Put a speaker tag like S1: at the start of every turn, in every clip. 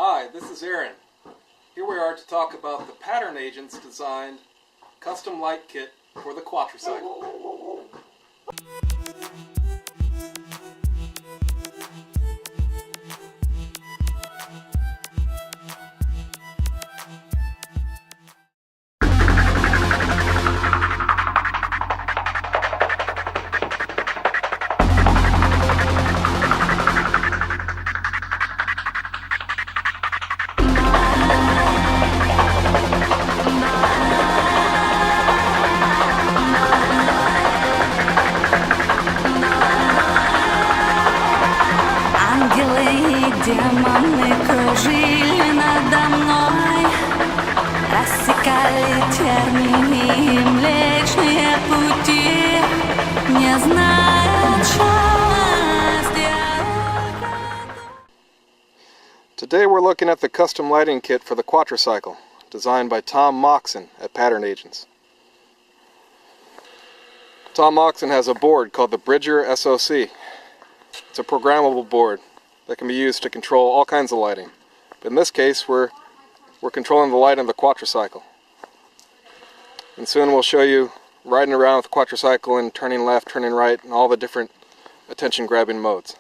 S1: Hi, this is Aaron. Here we are to talk about the Pattern Agents designed custom light kit for the quadricycle.
S2: Демоны кружили надо мной, рассекали тернии Млечные пути, не знают счастья.
S1: Today we're looking at the custom lighting kit for the quadricycle, designed by Tom Moxon at Pattern Agents. Tom Moxon has a board called the Bridger SoC. It's a programmable board that can be used to control all kinds of lighting. But in this case, we're controlling the light on the quadricycle. And soon we'll show you riding around with the quadricycle and turning left, turning right, and all the different attention-grabbing modes.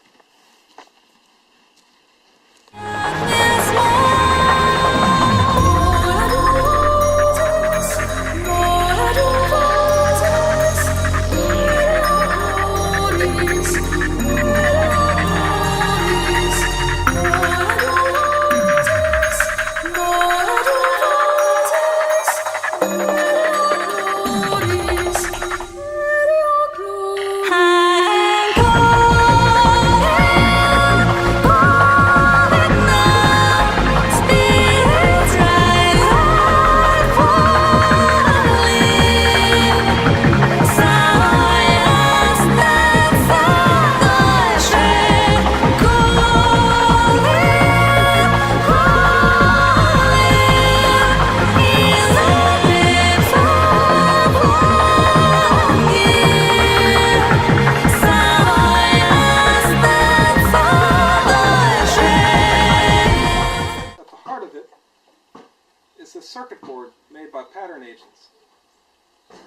S1: Is the circuit board made by Pattern Agents.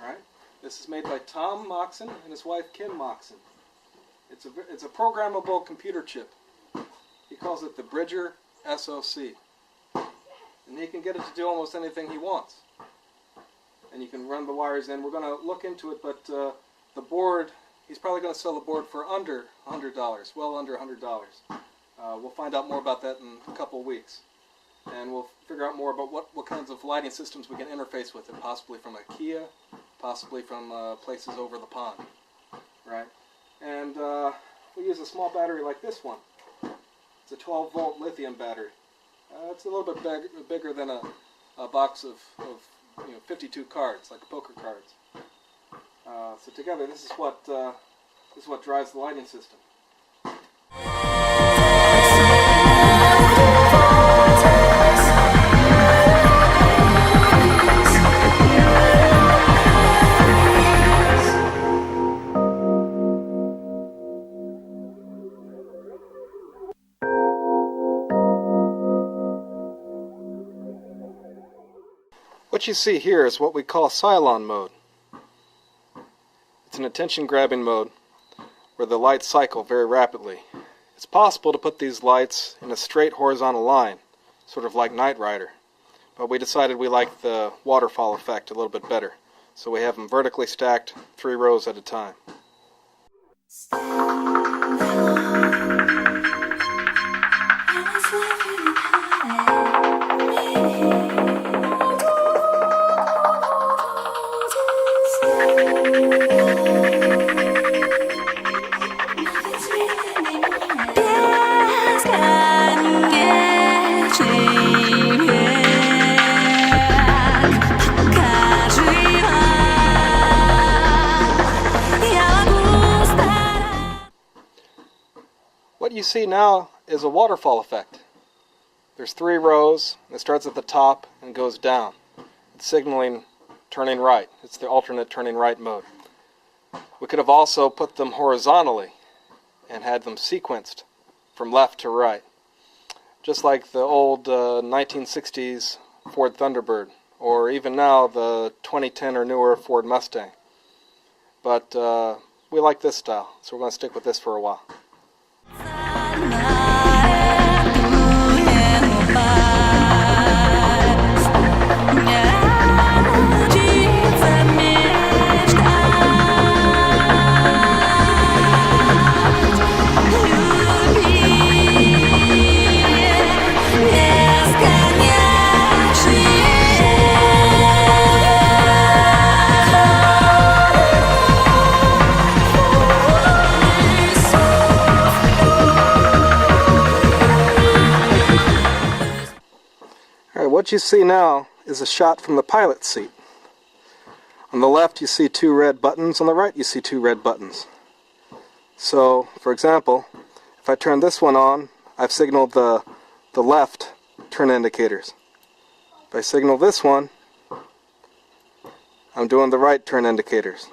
S1: Alright? This is made by Tom Moxon and his wife Kim Moxon. It's a programmable computer chip. He calls it the Bridger SoC. And he can get it to do almost anything he wants. And you can run the wires in. We're going to look into it, but the board, he's probably going to sell the board for under $100, well under $100. We'll find out more about that in a couple of weeks. And we'll figure out more about what kinds of lighting systems we can interface with it, possibly from IKEA, possibly from places over the pond, right? And we use a small battery like this one. It's a 12-volt lithium battery. It's a little bit bigger than a box of 52 cards, like poker cards. So together, this is what drives the lighting system. What you see here is what we call Cylon mode. It's an attention-grabbing mode where the lights cycle very rapidly. It's possible to put these lights in a straight horizontal line, sort of like Knight Rider, but we decided we liked the waterfall effect a little bit better, so we have them vertically stacked 3 rows at a time. What you see now is a waterfall effect. There's 3 rows, it starts at the top and goes down. It's signaling turning right. It's the alternate turning right mode. We could have also put them horizontally and had them sequenced from left to right. just like the old 1960s Ford Thunderbird, or even now the 2010 or newer Ford Mustang. But we like this style, so we're going to stick with this for a while. What you see now is a shot from the pilot's seat. On the left you see two red buttons, on the right you see two red buttons. So, for example, if I turn this one on, I've signaled the left turn indicators. If I signal this one, I'm doing the right turn indicators.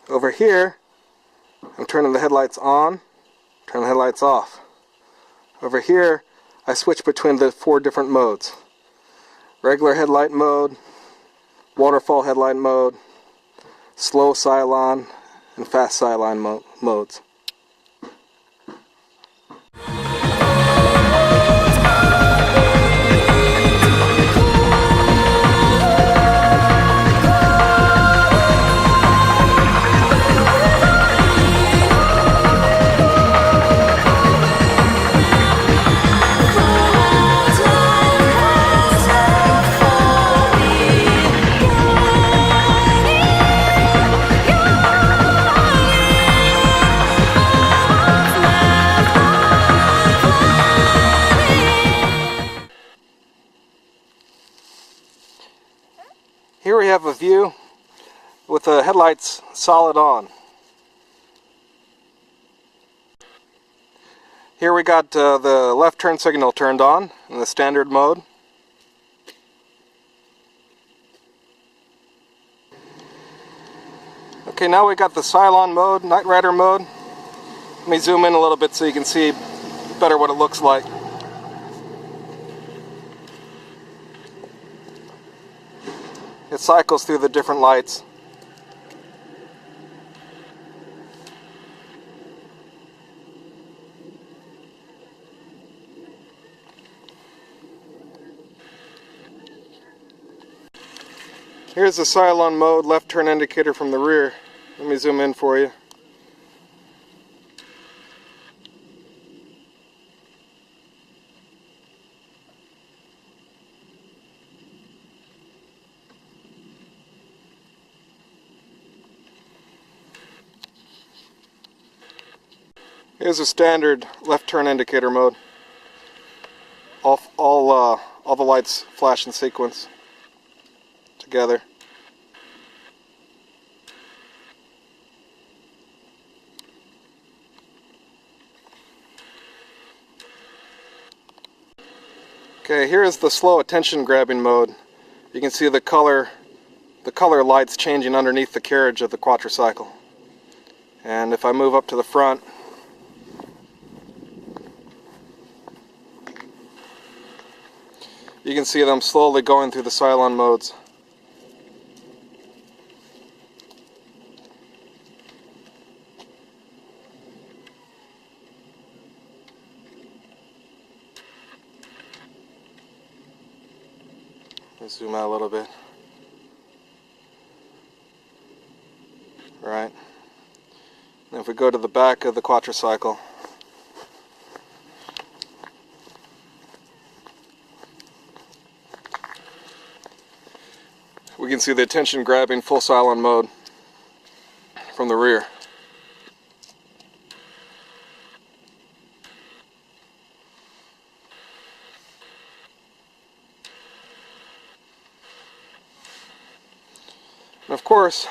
S1: Over here, I'm turning the headlights on, turning the headlights off. Over here, I switch between the four different modes. Regular headlight mode, waterfall headlight mode, slow Cylon, and fast Cylon modes. Here we have a view with the headlights solid on. Here we got the left turn signal turned on in the standard mode. Okay, now we got the Cylon mode, Night Rider mode. Let me zoom in a little bit so you can see better what it looks like. It cycles through the different lights. Here's the Cylon mode left turn indicator from the rear. Let me zoom in for you. Here's a standard left turn indicator mode. All the lights flash in sequence together. Okay, here is the slow attention grabbing mode. You can see the color lights changing underneath the carriage of the quadricycle. And if I move up to the front, you can see them slowly going through the Cylon modes. Let's zoom out a little bit. Right. And if we go to the back of the quadricycle, we can see the attention grabbing full Cylon mode from the rear. And of course,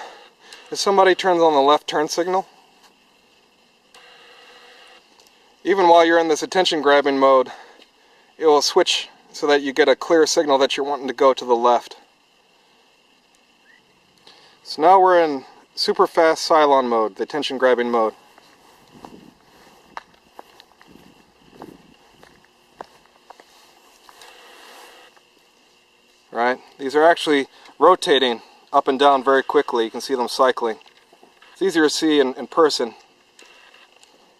S1: if somebody turns on the left turn signal, even while you're in this attention grabbing mode, it will switch so that you get a clear signal that you're wanting to go to the left. So now we're in super fast Cylon mode, the attention grabbing mode. These are actually rotating up and down very quickly. You can see them cycling. It's easier to see in person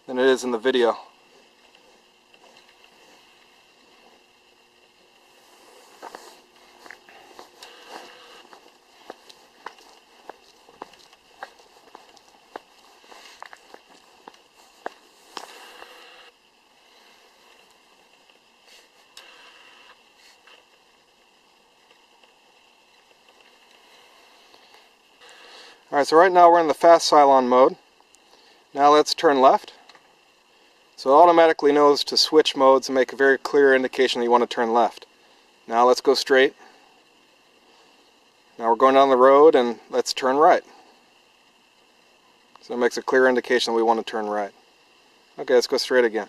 S1: than it is in the video. Alright, so right now we're in the fast Cylon mode. Now let's turn left. So it automatically knows to switch modes and make a very clear indication that you want to turn left. Now let's go straight. Now we're going down the road and let's turn right. So it makes a clear indication that we want to turn right. Okay, let's go straight again.